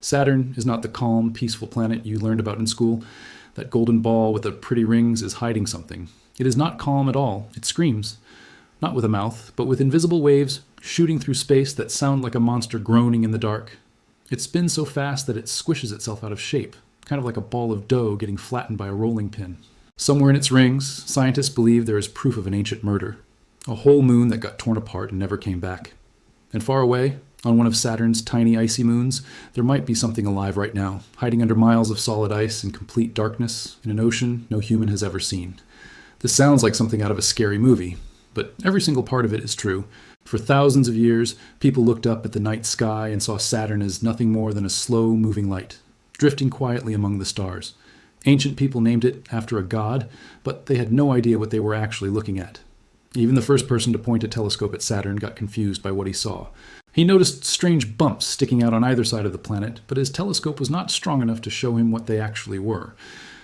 Saturn is not the calm, peaceful planet you learned about in school. That golden ball with the pretty rings is hiding something. It is not calm at all. It screams. Not with a mouth, but with invisible waves shooting through space that sound like a monster groaning in the dark. It spins so fast that it squishes itself out of shape, kind of like a ball of dough getting flattened by a rolling pin. Somewhere in its rings, scientists believe there is proof of an ancient murder. A whole moon that got torn apart and never came back. And far away, on one of Saturn's tiny icy moons, there might be something alive right now, hiding under miles of solid ice in complete darkness, in an ocean no human has ever seen. This sounds like something out of a scary movie, but every single part of it is true. For thousands of years, people looked up at the night sky and saw Saturn as nothing more than a slow-moving light, drifting quietly among the stars. Ancient people named it after a god, but they had no idea what they were actually looking at. Even the first person to point a telescope at Saturn got confused by what he saw. He noticed strange bumps sticking out on either side of the planet, but his telescope was not strong enough to show him what they actually were.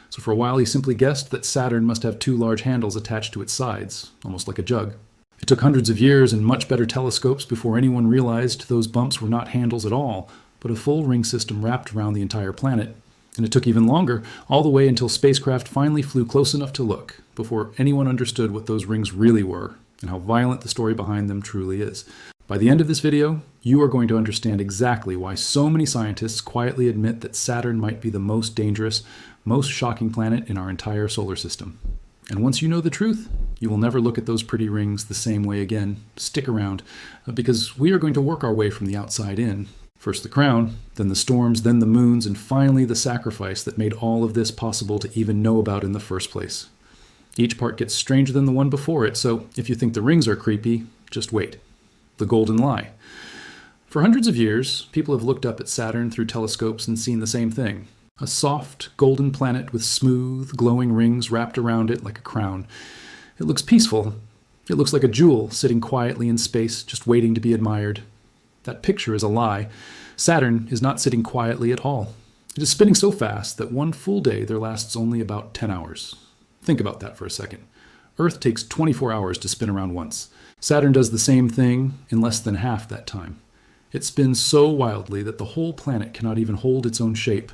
So for a while he simply guessed that Saturn must have two large handles attached to its sides, almost like a jug. It took hundreds of years and much better telescopes before anyone realized those bumps were not handles at all, but a full ring system wrapped around the entire planet. And it took even longer, all the way until spacecraft finally flew close enough to look, before anyone understood what those rings really were, and how violent the story behind them truly is. By the end of this video, you are going to understand exactly why so many scientists quietly admit that Saturn might be the most dangerous, most shocking planet in our entire solar system. And once you know the truth, you will never look at those pretty rings the same way again. Stick around, because we are going to work our way from the outside in. First the crown, then the storms, then the moons, and finally the sacrifice that made all of this possible to even know about in the first place. Each part gets stranger than the one before it, so if you think the rings are creepy, just wait. The golden lie. For hundreds of years, people have looked up at Saturn through telescopes and seen the same thing. A soft, golden planet with smooth, glowing rings wrapped around it like a crown. It looks peaceful. It looks like a jewel sitting quietly in space, just waiting to be admired. That picture is a lie. Saturn is not sitting quietly at all. It is spinning so fast that one full day there lasts only about 10 hours. Think about that for a second. Earth takes 24 hours to spin around once. Saturn does the same thing in less than half that time. It spins so wildly that the whole planet cannot even hold its own shape.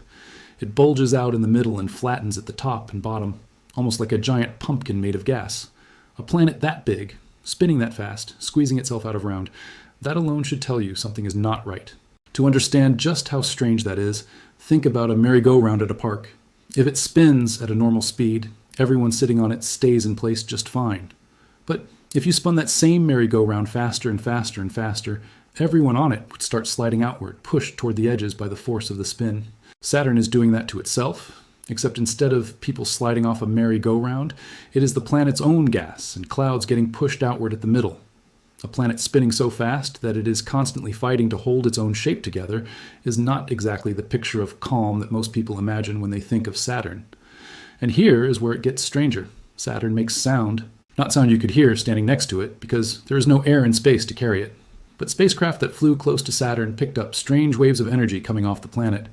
It bulges out in the middle and flattens at the top and bottom, almost like a giant pumpkin made of gas. A planet that big, spinning that fast, squeezing itself out of round, that alone should tell you something is not right. To understand just how strange that is, think about a merry-go-round at a park. If it spins at a normal speed, everyone sitting on it stays in place just fine. But if you spun that same merry-go-round faster and faster and faster, everyone on it would start sliding outward, pushed toward the edges by the force of the spin. Saturn is doing that to itself, except instead of people sliding off a merry-go-round, it is the planet's own gas and clouds getting pushed outward at the middle. A planet spinning so fast that it is constantly fighting to hold its own shape together is not exactly the picture of calm that most people imagine when they think of Saturn. And here is where it gets stranger. Saturn makes sound. Not sound you could hear standing next to it, because there is no air in space to carry it. But spacecraft that flew close to Saturn picked up strange waves of energy coming off the planet.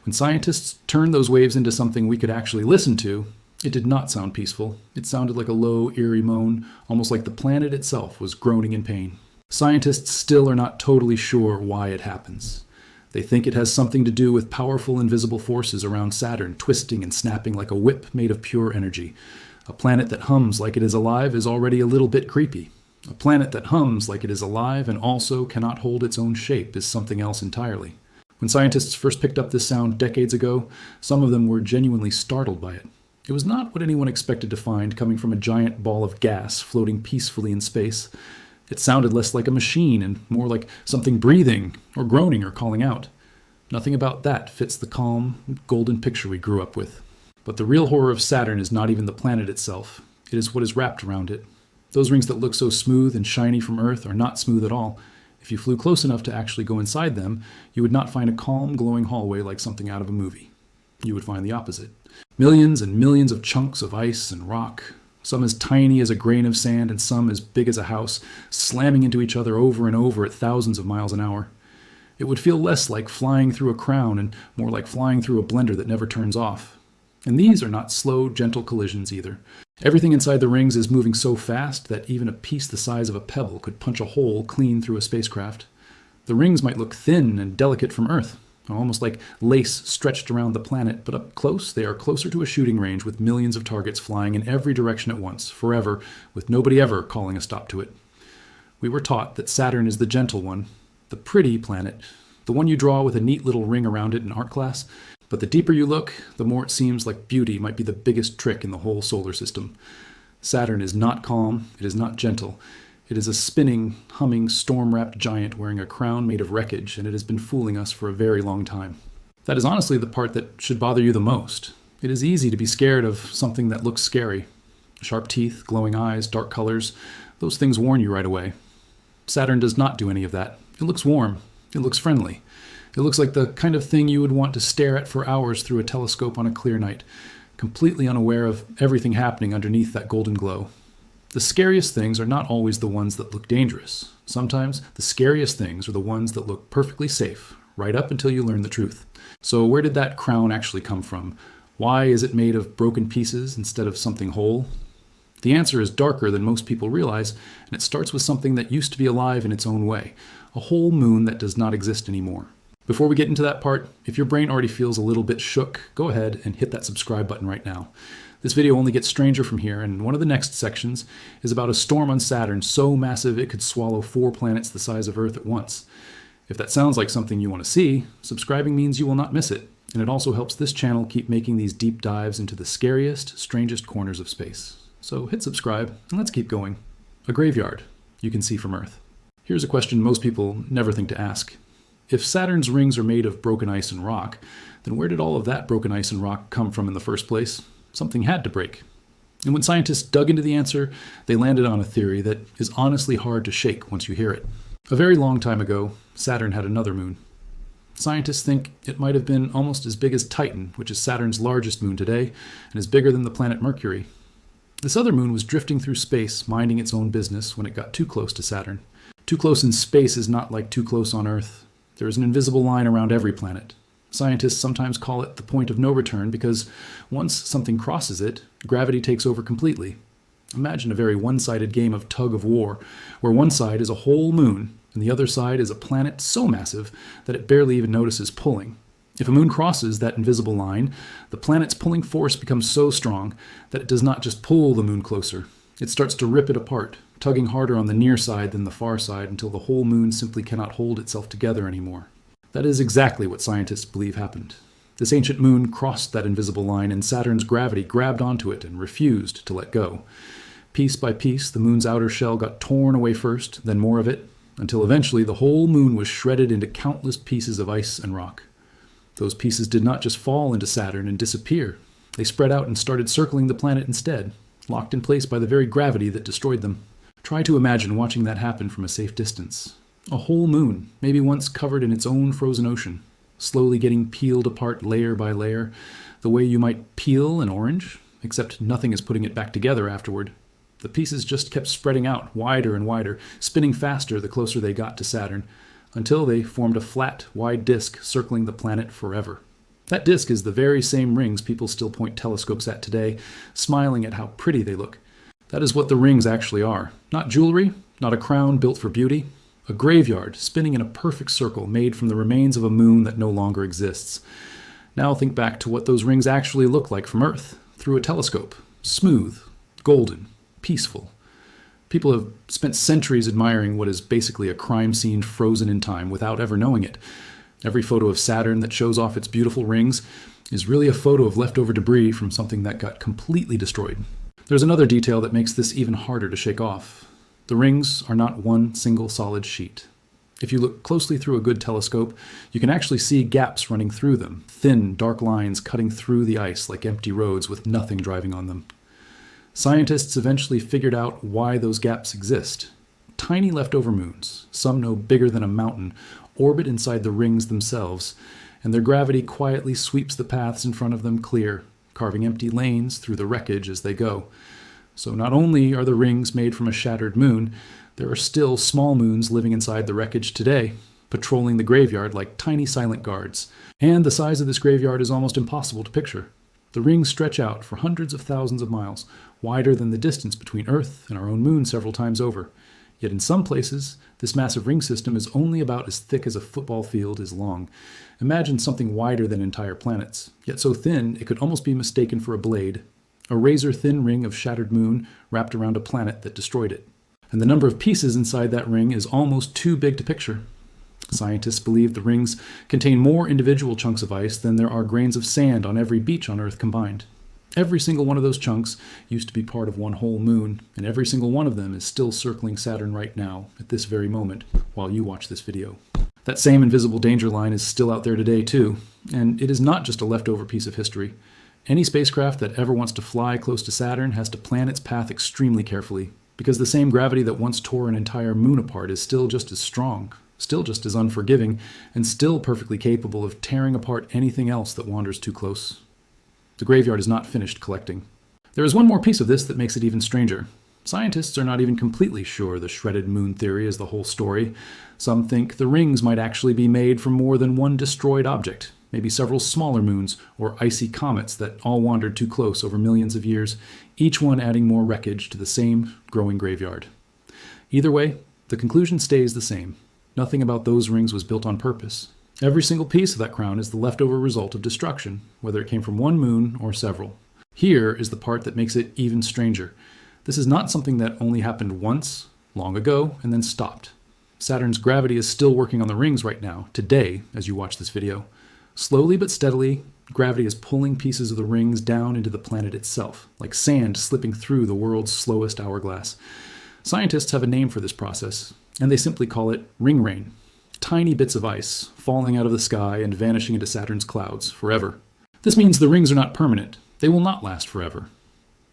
When scientists turned those waves into something we could actually listen to, it did not sound peaceful. It sounded like a low, eerie moan, almost like the planet itself was groaning in pain. Scientists still are not totally sure why it happens. They think it has something to do with powerful invisible forces around Saturn, twisting and snapping like a whip made of pure energy. A planet that hums like it is alive is already a little bit creepy. A planet that hums like it is alive and also cannot hold its own shape is something else entirely. When scientists first picked up this sound decades ago, some of them were genuinely startled by it. It was not what anyone expected to find coming from a giant ball of gas floating peacefully in space. It sounded less like a machine and more like something breathing or groaning or calling out. Nothing about that fits the calm, golden picture we grew up with. But the real horror of Saturn is not even the planet itself. It is what is wrapped around it. Those rings that look so smooth and shiny from Earth are not smooth at all. If you flew close enough to actually go inside them, you would not find a calm, glowing hallway like something out of a movie. You would find the opposite. Millions and millions of chunks of ice and rock, some as tiny as a grain of sand and some as big as a house, slamming into each other over and over at thousands of miles an hour. It would feel less like flying through a crown and more like flying through a blender that never turns off. And these are not slow, gentle collisions either. Everything inside the rings is moving so fast that even a piece the size of a pebble could punch a hole clean through a spacecraft. The rings might look thin and delicate from Earth. almost like lace stretched around the planet, but up close, they are closer to a shooting range with millions of targets flying in every direction at once, forever, with nobody ever calling a stop to it. We were taught that Saturn is the gentle one, the pretty planet, the one you draw with a neat little ring around it in art class, but the deeper you look, the more it seems like beauty might be the biggest trick in the whole solar system. Saturn is not calm, it is not gentle. It is a spinning, humming, storm-wrapped giant wearing a crown made of wreckage, and it has been fooling us for a very long time. That is honestly the part that should bother you the most. It is easy to be scared of something that looks scary. Sharp teeth, glowing eyes, dark colors, those things warn you right away. Saturn does not do any of that. It looks warm. It looks friendly. It looks like the kind of thing you would want to stare at for hours through a telescope on a clear night, completely unaware of everything happening underneath that golden glow. The scariest things are not always the ones that look dangerous. Sometimes the scariest things are the ones that look perfectly safe, right up until you learn the truth. So where did that crown actually come from? Why is it made of broken pieces instead of something whole? The answer is darker than most people realize, and it starts with something that used to be alive in its own way, a whole moon that does not exist anymore. Before we get into that part, if your brain already feels a little bit shook, go ahead and hit that subscribe button right now. This video only gets stranger from here, and one of the next sections is about a storm on Saturn so massive it could swallow 4 planets the size of Earth at once. If that sounds like something you want to see, subscribing means you will not miss it, and it also helps this channel keep making these deep dives into the scariest, strangest corners of space. So hit subscribe, and let's keep going. A graveyard you can see from Earth. Here's a question most people never think to ask. If Saturn's rings are made of broken ice and rock, then where did all of that broken ice and rock come from in the first place? Something had to break. And when scientists dug into the answer, they landed on a theory that is honestly hard to shake once you hear it. A very long time ago, Saturn had another moon. Scientists think it might have been almost as big as Titan, which is Saturn's largest moon today, and is bigger than the planet Mercury. This other moon was drifting through space, minding its own business when it got too close to Saturn. Too close in space is not like too close on Earth. There is an invisible line around every planet. Scientists sometimes call it the point of no return because once something crosses it, gravity takes over completely. Imagine a very one-sided game of tug of war, where one side is a whole moon and the other side is a planet so massive that it barely even notices pulling. If a moon crosses that invisible line, the planet's pulling force becomes so strong that it does not just pull the moon closer. It starts to rip it apart, tugging harder on the near side than the far side until the whole moon simply cannot hold itself together anymore. That is exactly what scientists believe happened. This ancient moon crossed that invisible line, and Saturn's gravity grabbed onto it and refused to let go. Piece by piece, the moon's outer shell got torn away first, then more of it, until eventually the whole moon was shredded into countless pieces of ice and rock. Those pieces did not just fall into Saturn and disappear. They spread out and started circling the planet instead, locked in place by the very gravity that destroyed them. Try to imagine watching that happen from a safe distance. A whole moon, maybe once covered in its own frozen ocean, slowly getting peeled apart layer by layer, the way you might peel an orange, except nothing is putting it back together afterward. The pieces just kept spreading out wider and wider, spinning faster the closer they got to Saturn, until they formed a flat, wide disk circling the planet forever. That disk is the very same rings people still point telescopes at today, smiling at how pretty they look. That is what the rings actually are. Not jewelry, not a crown built for beauty. A graveyard spinning in a perfect circle made from the remains of a moon that no longer exists. Now think back to what those rings actually look like from Earth, through a telescope. Smooth, golden, peaceful. People have spent centuries admiring what is basically a crime scene frozen in time without ever knowing it. Every photo of Saturn that shows off its beautiful rings is really a photo of leftover debris from something that got completely destroyed. There's another detail that makes this even harder to shake off. The rings are not one single solid sheet. If you look closely through a good telescope, you can actually see gaps running through them, thin, dark lines cutting through the ice like empty roads with nothing driving on them. Scientists eventually figured out why those gaps exist. Tiny leftover moons, some no bigger than a mountain, orbit inside the rings themselves, and their gravity quietly sweeps the paths in front of them clear, carving empty lanes through the wreckage as they go. So not only are the rings made from a shattered moon, there are still small moons living inside the wreckage today, patrolling the graveyard like tiny silent guards. And the size of this graveyard is almost impossible to picture. The rings stretch out for hundreds of thousands of miles, wider than the distance between Earth and our own moon several times over. Yet in some places, this massive ring system is only about as thick as a football field is long. Imagine something wider than entire planets, yet so thin it could almost be mistaken for a blade. A razor-thin ring of shattered moon wrapped around a planet that destroyed it. And the number of pieces inside that ring is almost too big to picture. Scientists believe the rings contain more individual chunks of ice than there are grains of sand on every beach on Earth combined. Every single one of those chunks used to be part of one whole moon, and every single one of them is still circling Saturn right now, at this very moment, while you watch this video. That same invisible danger line is still out there today too, and it is not just a leftover piece of history. Any spacecraft that ever wants to fly close to Saturn has to plan its path extremely carefully, because the same gravity that once tore an entire moon apart is still just as strong, still just as unforgiving, and still perfectly capable of tearing apart anything else that wanders too close. The graveyard is not finished collecting. There is one more piece of this that makes it even stranger. Scientists are not even completely sure the shredded moon theory is the whole story. Some think the rings might actually be made from more than one destroyed object, maybe several smaller moons or icy comets that all wandered too close over millions of years, each one adding more wreckage to the same growing graveyard. Either way, the conclusion stays the same. Nothing about those rings was built on purpose. Every single piece of that crown is the leftover result of destruction, whether it came from one moon or several. Here is the part that makes it even stranger. This is not something that only happened once, long ago, and then stopped. Saturn's gravity is still working on the rings right now, today, as you watch this video. Slowly but steadily, gravity is pulling pieces of the rings down into the planet itself, like sand slipping through the world's slowest hourglass. Scientists have a name for this process, and they simply call it ring rain. Tiny bits of ice falling out of the sky and vanishing into Saturn's clouds forever. This means the rings are not permanent. They will not last forever.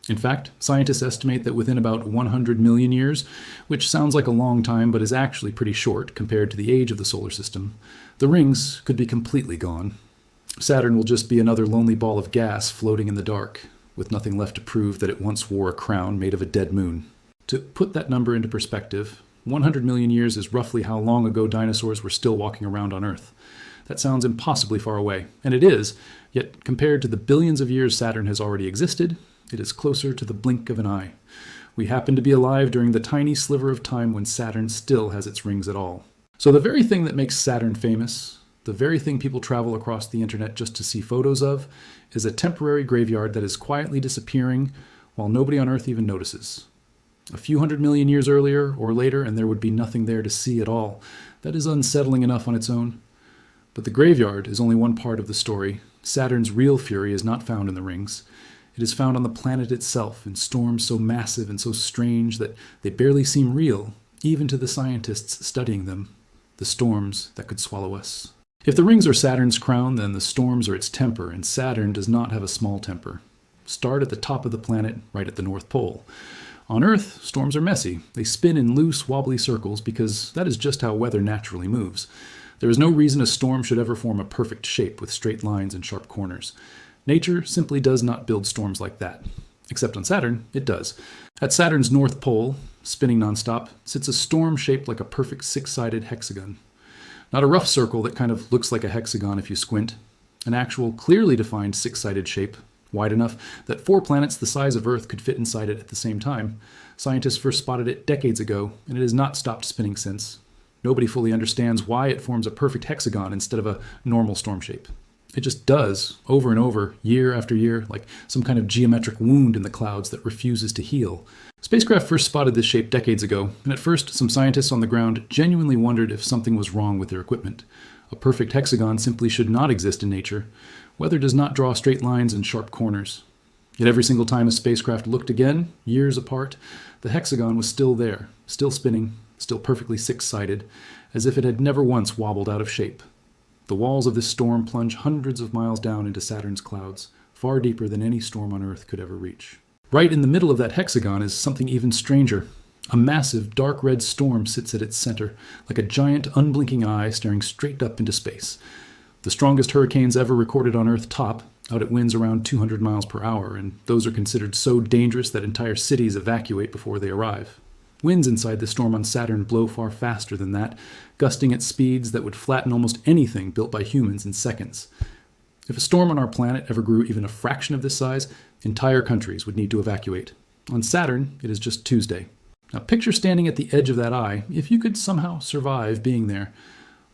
In fact, scientists estimate that within about 100 million years, which sounds like a long time but is actually pretty short compared to the age of the solar system, the rings could be completely gone. Saturn will just be another lonely ball of gas floating in the dark, with nothing left to prove that it once wore a crown made of a dead moon. To put that number into perspective, 100 million years is roughly how long ago dinosaurs were still walking around on Earth. That sounds impossibly far away, and it is, yet compared to the billions of years Saturn has already existed, it is closer to the blink of an eye. We happen to be alive during the tiny sliver of time when Saturn still has its rings at all. So the very thing that makes Saturn famous, the very thing people travel across the internet just to see photos of, is a temporary graveyard that is quietly disappearing while nobody on Earth even notices. A few 100 million years earlier or later, and there would be nothing there to see at all. That is unsettling enough on its own. But the graveyard is only one part of the story. Saturn's real fury is not found in the rings. It is found on the planet itself in storms so massive and so strange that they barely seem real, even to the scientists studying them. The storms that could swallow us. If the rings are Saturn's crown, then the storms are its temper, and Saturn does not have a small temper. Start at the top of the planet, right at the North Pole. On Earth, storms are messy. They spin in loose, wobbly circles because that is just how weather naturally moves. There is no reason a storm should ever form a perfect shape with straight lines and sharp corners. Nature simply does not build storms like that. Except on Saturn, it does. At Saturn's North Pole, spinning nonstop, sits a storm shaped like a perfect six-sided hexagon. Not a rough circle that kind of looks like a hexagon if you squint. An actual, clearly defined six-sided shape, wide enough that 4 planets the size of Earth could fit inside it at the same time. Scientists first spotted it decades ago, and it has not stopped spinning since. Nobody fully understands why it forms a perfect hexagon instead of a normal storm shape. It just does, over and over, year after year, like some kind of geometric wound in the clouds that refuses to heal. Spacecraft first spotted this shape decades ago, and at first some scientists on the ground genuinely wondered if something was wrong with their equipment. A perfect hexagon simply should not exist in nature. Weather does not draw straight lines and sharp corners. Yet every single time a spacecraft looked again, years apart, the hexagon was still there, still spinning, still perfectly six-sided, as if it had never once wobbled out of shape. The walls of this storm plunge hundreds of miles down into Saturn's clouds, far deeper than any storm on Earth could ever reach. Right in the middle of that hexagon is something even stranger. A massive, dark red storm sits at its center, like a giant, unblinking eye staring straight up into space. The strongest hurricanes ever recorded on Earth top out at winds around 200 miles per hour, and those are considered so dangerous that entire cities evacuate before they arrive. Winds inside the storm on Saturn blow far faster than that, gusting at speeds that would flatten almost anything built by humans in seconds. If a storm on our planet ever grew even a fraction of this size, entire countries would need to evacuate. On Saturn, it is just Tuesday. Now picture standing at the edge of that eye, if you could somehow survive being there.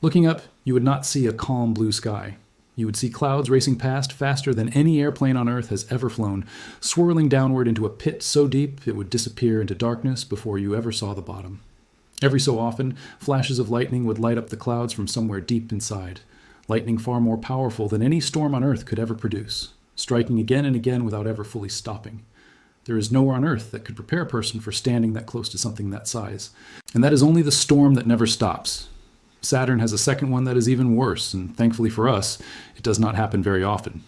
Looking up, you would not see a calm blue sky. You would see clouds racing past faster than any airplane on Earth has ever flown, swirling downward into a pit so deep it would disappear into darkness before you ever saw the bottom. Every so often, flashes of lightning would light up the clouds from somewhere deep inside. Lightning far more powerful than any storm on Earth could ever produce, striking again and again without ever fully stopping. There is nowhere on Earth that could prepare a person for standing that close to something that size. And that is only the storm that never stops. Saturn has a second one that is even worse, and thankfully for us, it does not happen very often.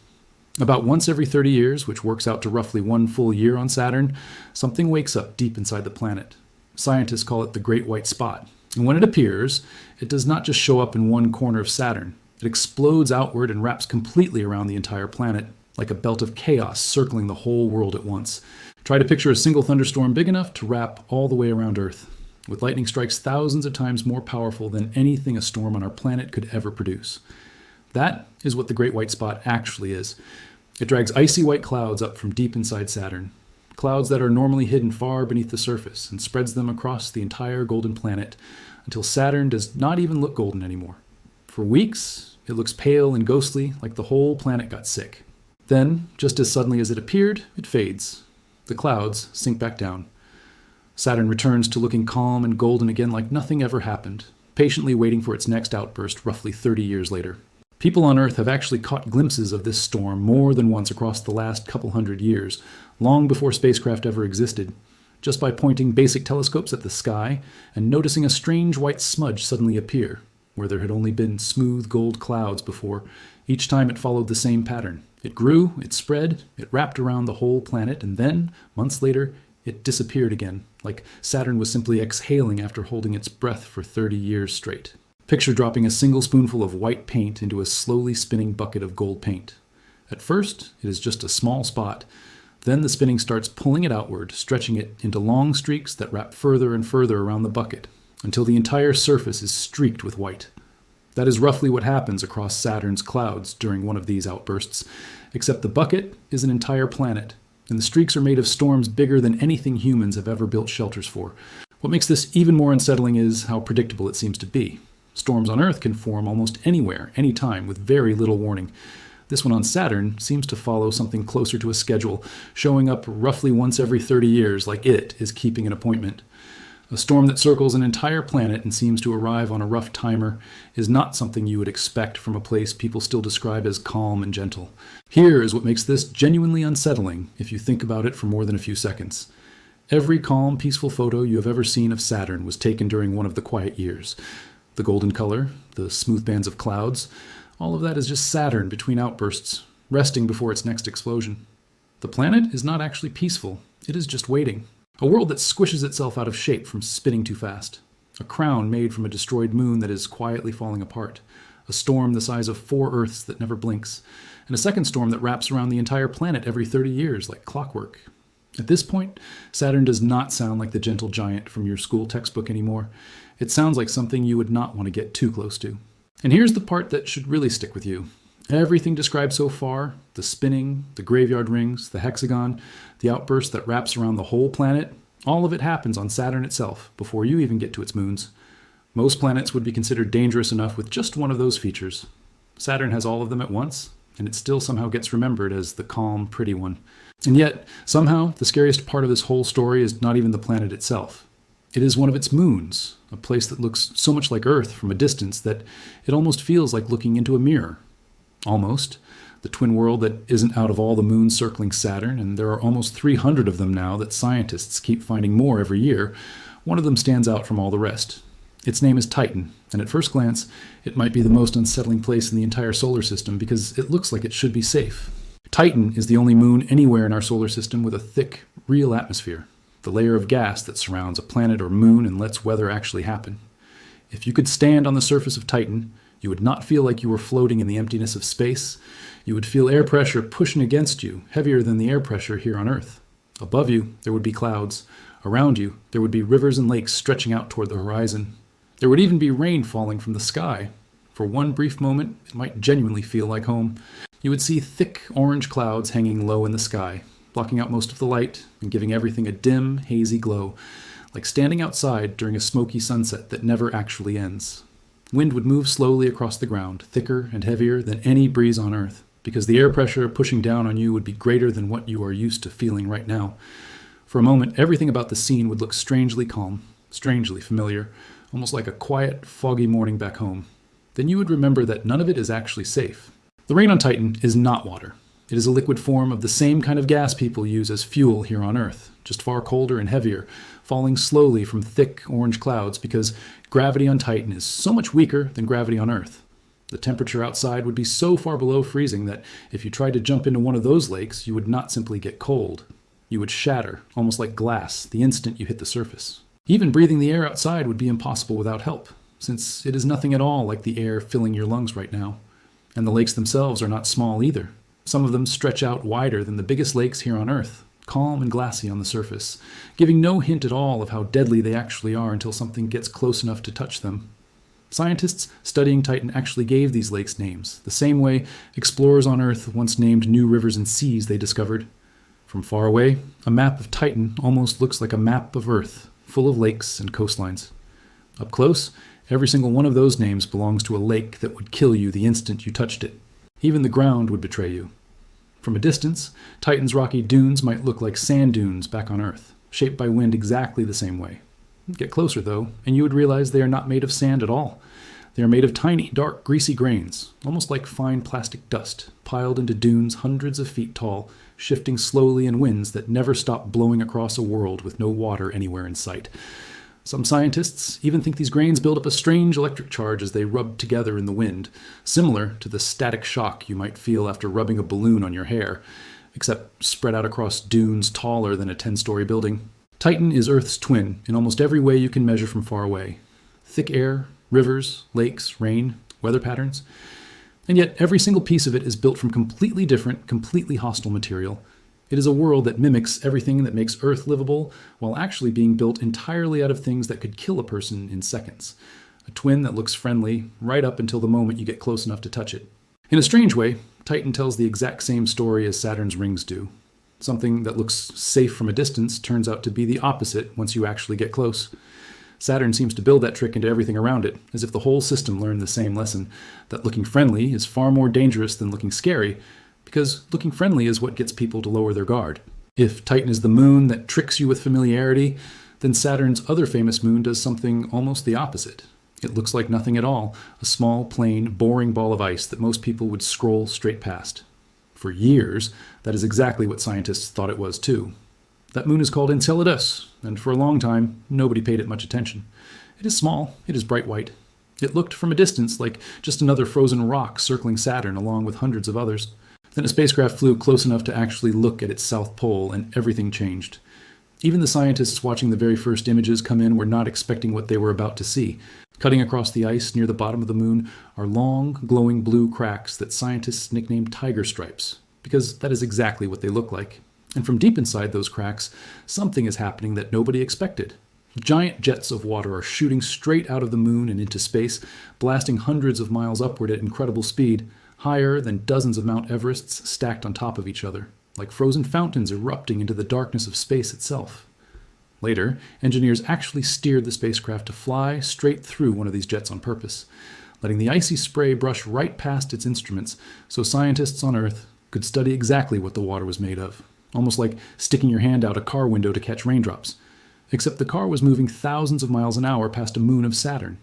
About once every 30 years, which works out to roughly 1 full year on Saturn, something wakes up deep inside the planet. Scientists call it the Great White Spot. And when it appears, it does not just show up in one corner of Saturn. It explodes outward and wraps completely around the entire planet, like a belt of chaos circling the whole world at once. Try to picture a single thunderstorm big enough to wrap all the way around Earth, with lightning strikes thousands of times more powerful than anything a storm on our planet could ever produce. That is what the Great White Spot actually is. It drags icy white clouds up from deep inside Saturn, clouds that are normally hidden far beneath the surface, and spreads them across the entire golden planet until Saturn does not even look golden anymore. For weeks, it looks pale and ghostly, like the whole planet got sick. Then, just as suddenly as it appeared, it fades. The clouds sink back down. Saturn returns to looking calm and golden again like nothing ever happened, patiently waiting for its next outburst roughly 30 years later. People on Earth have actually caught glimpses of this storm more than once across the last couple hundred years, long before spacecraft ever existed, just by pointing basic telescopes at the sky and noticing a strange white smudge suddenly appear, where there had only been smooth gold clouds before. Each time it followed the same pattern. It grew, it spread, it wrapped around the whole planet, and then, months later, it disappeared again, like Saturn was simply exhaling after holding its breath for 30 years straight. Picture dropping a single spoonful of white paint into a slowly spinning bucket of gold paint. At first, it is just a small spot. Then the spinning starts pulling it outward, stretching it into long streaks that wrap further and further around the bucket, until the entire surface is streaked with white. That is roughly what happens across Saturn's clouds during one of these outbursts, except the bucket is an entire planet, and the streaks are made of storms bigger than anything humans have ever built shelters for. What makes this even more unsettling is how predictable it seems to be. Storms on Earth can form almost anywhere, anytime, with very little warning. This one on Saturn seems to follow something closer to a schedule, showing up roughly once every 30 years like it is keeping an appointment. A storm that circles an entire planet and seems to arrive on a rough timer is not something you would expect from a place people still describe as calm and gentle. Here is what makes this genuinely unsettling if you think about it for more than a few seconds. Every calm, peaceful photo you have ever seen of Saturn was taken during one of the quiet years. The golden color, the smooth bands of clouds, all of that is just Saturn between outbursts, resting before its next explosion. The planet is not actually peaceful, it is just waiting. A world that squishes itself out of shape from spinning too fast. A crown made from a destroyed moon that is quietly falling apart. A storm the size of 4 Earths that never blinks. And a second storm that wraps around the entire planet every 30 years like clockwork. At this point, Saturn does not sound like the gentle giant from your school textbook anymore. It sounds like something you would not want to get too close to. And here's the part that should really stick with you. Everything described so far, the spinning, the graveyard rings, the hexagon, the outburst that wraps around the whole planet, all of it happens on Saturn itself before you even get to its moons. Most planets would be considered dangerous enough with just one of those features. Saturn has all of them at once, and it still somehow gets remembered as the calm, pretty one. And yet, somehow, the scariest part of this whole story is not even the planet itself. It is one of its moons, a place that looks so much like Earth from a distance that it almost feels like looking into a mirror. Almost. The twin world that isn't out of all the moons circling Saturn, and there are almost 300 of them now that scientists keep finding more every year. One of them stands out from all the rest. Its name is Titan, and at first glance, it might be the most unsettling place in the entire solar system because it looks like it should be safe. Titan is the only moon anywhere in our solar system with a thick, real atmosphere, the layer of gas that surrounds a planet or moon and lets weather actually happen. If you could stand on the surface of Titan, you would not feel like you were floating in the emptiness of space. You would feel air pressure pushing against you, heavier than the air pressure here on Earth. Above you, there would be clouds. Around you, there would be rivers and lakes stretching out toward the horizon. There would even be rain falling from the sky. For one brief moment, it might genuinely feel like home. You would see thick orange clouds hanging low in the sky, blocking out most of the light and giving everything a dim, hazy glow, like standing outside during a smoky sunset that never actually ends. Wind would move slowly across the ground, thicker and heavier than any breeze on Earth, because the air pressure pushing down on you would be greater than what you are used to feeling right now. For a moment, everything about the scene would look strangely calm, strangely familiar, almost like a quiet, foggy morning back home. Then you would remember that none of it is actually safe. The rain on Titan is not water. It is a liquid form of the same kind of gas people use as fuel here on Earth, just far colder and heavier, falling slowly from thick orange clouds because gravity on Titan is so much weaker than gravity on Earth. The temperature outside would be so far below freezing that if you tried to jump into one of those lakes, you would not simply get cold. You would shatter, almost like glass, the instant you hit the surface. Even breathing the air outside would be impossible without help, since it is nothing at all like the air filling your lungs right now. And the lakes themselves are not small either. Some of them stretch out wider than the biggest lakes here on Earth, calm and glassy on the surface, giving no hint at all of how deadly they actually are until something gets close enough to touch them. Scientists studying Titan actually gave these lakes names, the same way explorers on Earth once named new rivers and seas they discovered. From far away, a map of Titan almost looks like a map of Earth, full of lakes and coastlines. Up close, every single one of those names belongs to a lake that would kill you the instant you touched it. Even the ground would betray you. From a distance, Titan's rocky dunes might look like sand dunes back on Earth, shaped by wind exactly the same way. Get closer, though, and you would realize they are not made of sand at all. They are made of tiny, dark, greasy grains, almost like fine plastic dust, piled into dunes hundreds of feet tall, shifting slowly in winds that never stop blowing across a world with no water anywhere in sight. Some scientists even think these grains build up a strange electric charge as they rub together in the wind, similar to the static shock you might feel after rubbing a balloon on your hair, except spread out across dunes taller than a 10-story building. Titan is Earth's twin in almost every way you can measure from far away. Thick air, rivers, lakes, rain, weather patterns. And yet every single piece of it is built from completely different, completely hostile material. It is a world that mimics everything that makes Earth livable while actually being built entirely out of things that could kill a person in seconds. A twin that looks friendly right up until the moment you get close enough to touch it. In a strange way, Titan tells the exact same story as Saturn's rings do. Something that looks safe from a distance turns out to be the opposite once you actually get close. Saturn seems to build that trick into everything around it, as if the whole system learned the same lesson, that looking friendly is far more dangerous than looking scary, because looking friendly is what gets people to lower their guard. If Titan is the moon that tricks you with familiarity, then Saturn's other famous moon does something almost the opposite. It looks like nothing at all, a small, plain, boring ball of ice that most people would scroll straight past. For years, that is exactly what scientists thought it was too. That moon is called Enceladus, and for a long time, nobody paid it much attention. It is small, it is bright white. It looked from a distance like just another frozen rock circling Saturn along with hundreds of others. Then a spacecraft flew close enough to actually look at its south pole, and everything changed. Even the scientists watching the very first images come in were not expecting what they were about to see. Cutting across the ice near the bottom of the moon are long, glowing blue cracks that scientists nicknamed tiger stripes, because that is exactly what they look like. And from deep inside those cracks, something is happening that nobody expected. Giant jets of water are shooting straight out of the moon and into space, blasting hundreds of miles upward at incredible speed, higher than dozens of Mount Everests stacked on top of each other, like frozen fountains erupting into the darkness of space itself. Later, engineers actually steered the spacecraft to fly straight through one of these jets on purpose, letting the icy spray brush right past its instruments so scientists on Earth could study exactly what the water was made of, almost like sticking your hand out a car window to catch raindrops, except the car was moving thousands of miles an hour past a moon of Saturn.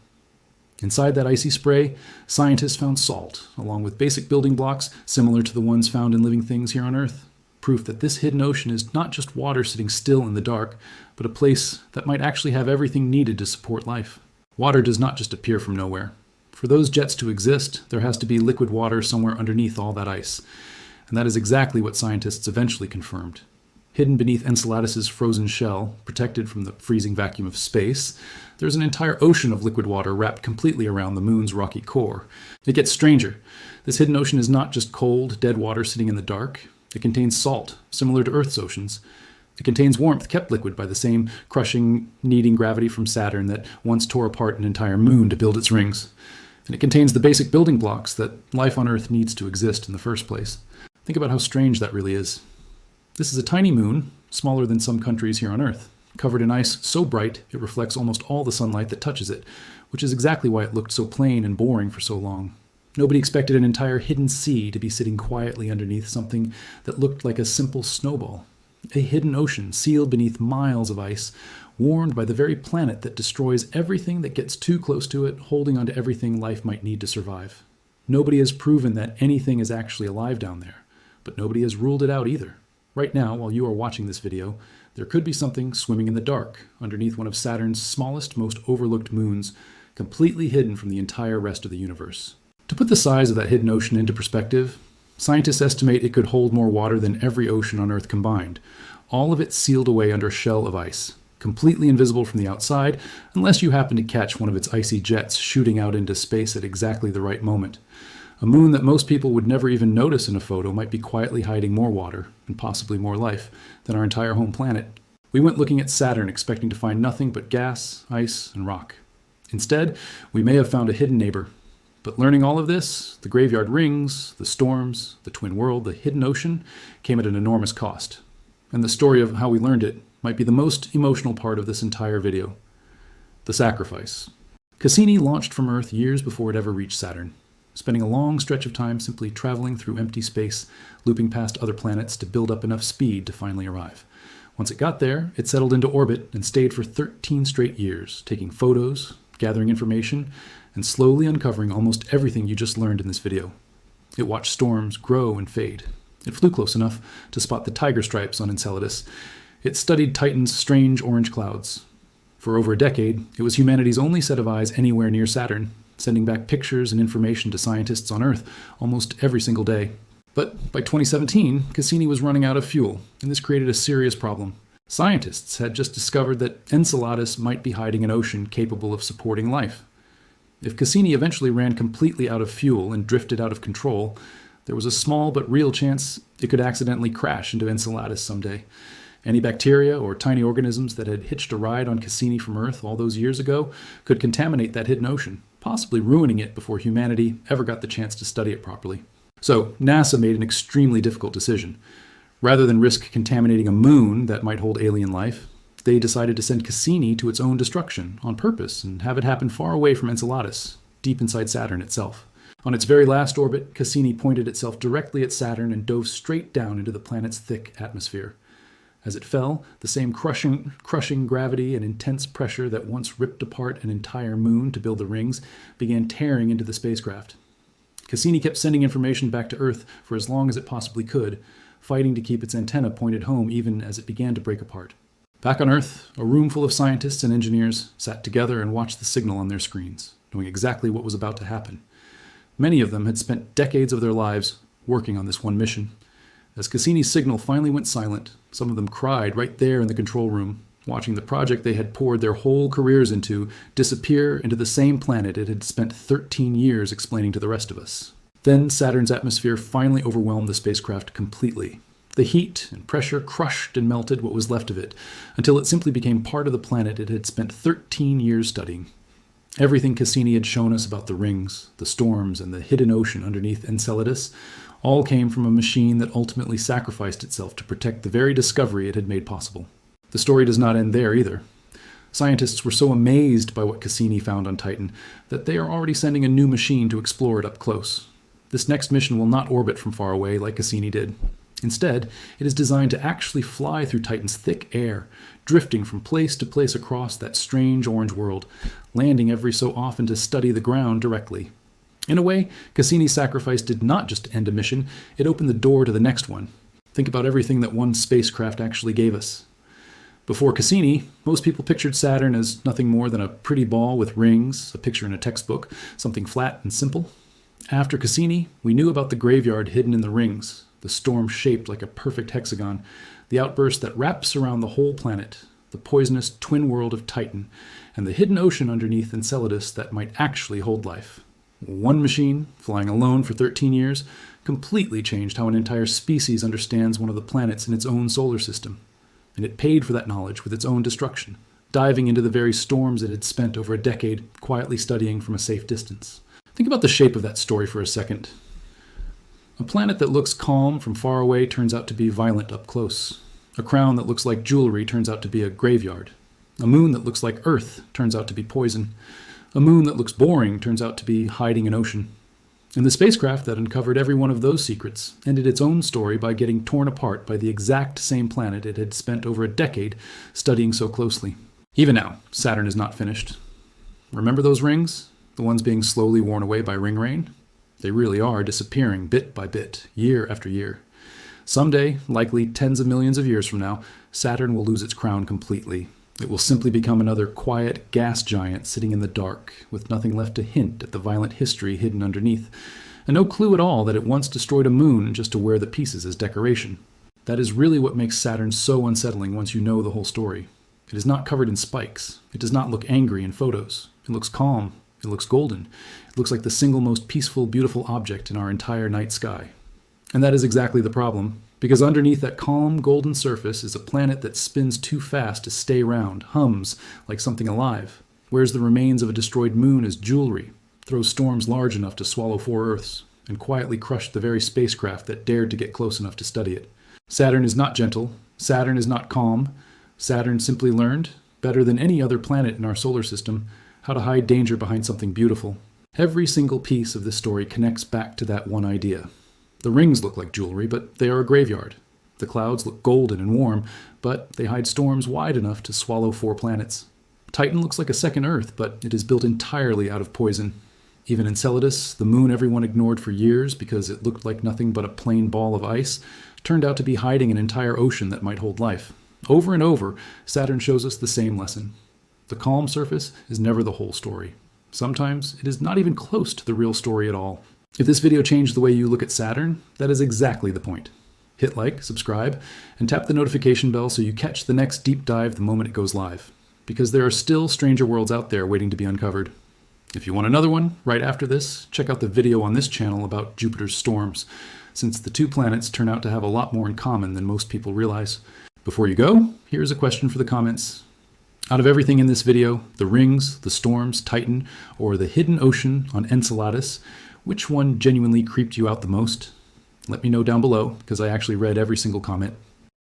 Inside that icy spray, scientists found salt, along with basic building blocks similar to the ones found in living things here on Earth. Proof that this hidden ocean is not just water sitting still in the dark, but a place that might actually have everything needed to support life. Water does not just appear from nowhere. For those jets to exist, there has to be liquid water somewhere underneath all that ice. And that is exactly what scientists eventually confirmed. Hidden beneath Enceladus's frozen shell, protected from the freezing vacuum of space, there's an entire ocean of liquid water wrapped completely around the moon's rocky core. It gets stranger. This hidden ocean is not just cold, dead water sitting in the dark. It contains salt, similar to Earth's oceans. It contains warmth kept liquid by the same crushing, kneading gravity from Saturn that once tore apart an entire moon to build its rings. And it contains the basic building blocks that life on Earth needs to exist in the first place. Think about how strange that really is. This is a tiny moon, smaller than some countries here on Earth. covered in ice so bright it reflects almost all the sunlight that touches it, which is exactly why it looked so plain and boring for so long. Nobody expected an entire hidden sea to be sitting quietly underneath something that looked like a simple snowball. A hidden ocean sealed beneath miles of ice, warned by the very planet that destroys everything that gets too close to it, holding onto everything life might need to survive. Nobody has proven that anything is actually alive down there, but nobody has ruled it out either. Right now, while you are watching this video, there could be something swimming in the dark underneath one of Saturn's smallest, most overlooked moons, completely hidden from the entire rest of the universe. To put the size of that hidden ocean into perspective, scientists estimate it could hold more water than every ocean on Earth combined, all of it sealed away under a shell of ice, completely invisible from the outside unless you happen to catch one of its icy jets shooting out into space at exactly the right moment. A moon that most people would never even notice in a photo might be quietly hiding more water, and possibly more life, than our entire home planet. We went looking at Saturn expecting to find nothing but gas, ice, and rock. Instead, we may have found a hidden neighbor. But learning all of this, the graveyard rings, the storms, the twin world, the hidden ocean, came at an enormous cost. And the story of how we learned it might be the most emotional part of this entire video. The sacrifice. Cassini launched from Earth years before it ever reached Saturn, spending a long stretch of time simply traveling through empty space, looping past other planets to build up enough speed to finally arrive. Once it got there, it settled into orbit and stayed for 13 straight years, taking photos, gathering information, and slowly uncovering almost everything you just learned in this video. It watched storms grow and fade. It flew close enough to spot the tiger stripes on Enceladus. It studied Titan's strange orange clouds. For over a decade, it was humanity's only set of eyes anywhere near Saturn, sending back pictures and information to scientists on Earth almost every single day. But by 2017, Cassini was running out of fuel, and this created a serious problem. Scientists had just discovered that Enceladus might be hiding an ocean capable of supporting life. If Cassini eventually ran completely out of fuel and drifted out of control, there was a small but real chance it could accidentally crash into Enceladus someday. Any bacteria or tiny organisms that had hitched a ride on Cassini from Earth all those years ago could contaminate that hidden ocean, possibly ruining it before humanity ever got the chance to study it properly. So NASA made an extremely difficult decision. Rather than risk contaminating a moon that might hold alien life, they decided to send Cassini to its own destruction on purpose and have it happen far away from Enceladus, deep inside Saturn itself. On its very last orbit, Cassini pointed itself directly at Saturn and dove straight down into the planet's thick atmosphere. As it fell, the same crushing gravity and intense pressure that once ripped apart an entire moon to build the rings began tearing into the spacecraft. Cassini kept sending information back to Earth for as long as it possibly could, fighting to keep its antenna pointed home even as it began to break apart. Back on Earth, a room full of scientists and engineers sat together and watched the signal on their screens, knowing exactly what was about to happen. Many of them had spent decades of their lives working on this one mission. As Cassini's signal finally went silent, some of them cried right there in the control room, watching the project they had poured their whole careers into disappear into the same planet it had spent 13 years explaining to the rest of us. Then Saturn's atmosphere finally overwhelmed the spacecraft completely. The heat and pressure crushed and melted what was left of it, until it simply became part of the planet it had spent 13 years studying. Everything Cassini had shown us about the rings, the storms, and the hidden ocean underneath Enceladus all came from a machine that ultimately sacrificed itself to protect the very discovery it had made possible. The story does not end there either. Scientists were so amazed by what Cassini found on Titan that they are already sending a new machine to explore it up close. This next mission will not orbit from far away like Cassini did. Instead, it is designed to actually fly through Titan's thick air, drifting from place to place across that strange orange world, landing every so often to study the ground directly. In a way, Cassini's sacrifice did not just end a mission, it opened the door to the next one. Think about everything that one spacecraft actually gave us. Before Cassini, most people pictured Saturn as nothing more than a pretty ball with rings, a picture in a textbook, something flat and simple. After Cassini, we knew about the graveyard hidden in the rings, the storm shaped like a perfect hexagon, the outburst that wraps around the whole planet, the poisonous twin world of Titan, and the hidden ocean underneath Enceladus that might actually hold life. One machine, flying alone for 13 years, completely changed how an entire species understands one of the planets in its own solar system. And it paid for that knowledge with its own destruction, diving into the very storms it had spent over a decade quietly studying from a safe distance. Think about the shape of that story for a second. A planet that looks calm from far away turns out to be violent up close. A crown that looks like jewelry turns out to be a graveyard. A moon that looks like Earth turns out to be poison. A moon that looks boring turns out to be hiding an ocean. And the spacecraft that uncovered every one of those secrets ended its own story by getting torn apart by the exact same planet it had spent over a decade studying so closely. Even now, Saturn is not finished. Remember those rings? The ones being slowly worn away by ring rain? They really are disappearing bit by bit, year after year. Someday, likely tens of millions of years from now, Saturn will lose its crown completely. It will simply become another quiet gas giant sitting in the dark, with nothing left to hint at the violent history hidden underneath, and no clue at all that it once destroyed a moon just to wear the pieces as decoration. That is really what makes Saturn so unsettling once you know the whole story. It is not covered in spikes. It does not look angry in photos. It looks calm. It looks golden. It looks like the single most peaceful, beautiful object in our entire night sky. And that is exactly the problem, because underneath that calm, golden surface is a planet that spins too fast to stay round, hums like something alive, wears the remains of a destroyed moon as jewelry, throws storms large enough to swallow 4 Earths, and quietly crushed the very spacecraft that dared to get close enough to study it. Saturn is not gentle. Saturn is not calm. Saturn simply learned, better than any other planet in our solar system, how to hide danger behind something beautiful. Every single piece of this story connects back to that one idea. The rings look like jewelry, but they are a graveyard. The clouds look golden and warm, but they hide storms wide enough to swallow 4 planets. Titan looks like a second Earth, but it is built entirely out of poison. Even Enceladus, the moon everyone ignored for years because it looked like nothing but a plain ball of ice, turned out to be hiding an entire ocean that might hold life. Over and over, Saturn shows us the same lesson. The calm surface is never the whole story. Sometimes it is not even close to the real story at all. If this video changed the way you look at Saturn, that is exactly the point. Hit like, subscribe, and tap the notification bell so you catch the next deep dive the moment it goes live. Because there are still stranger worlds out there waiting to be uncovered. If you want another one, right after this, check out the video on this channel about Jupiter's storms, since the 2 planets turn out to have a lot more in common than most people realize. Before you go, here's a question for the comments. Out of everything in this video, the rings, the storms, Titan, or the hidden ocean on Enceladus, which one genuinely creeped you out the most? Let me know down below, because I actually read every single comment.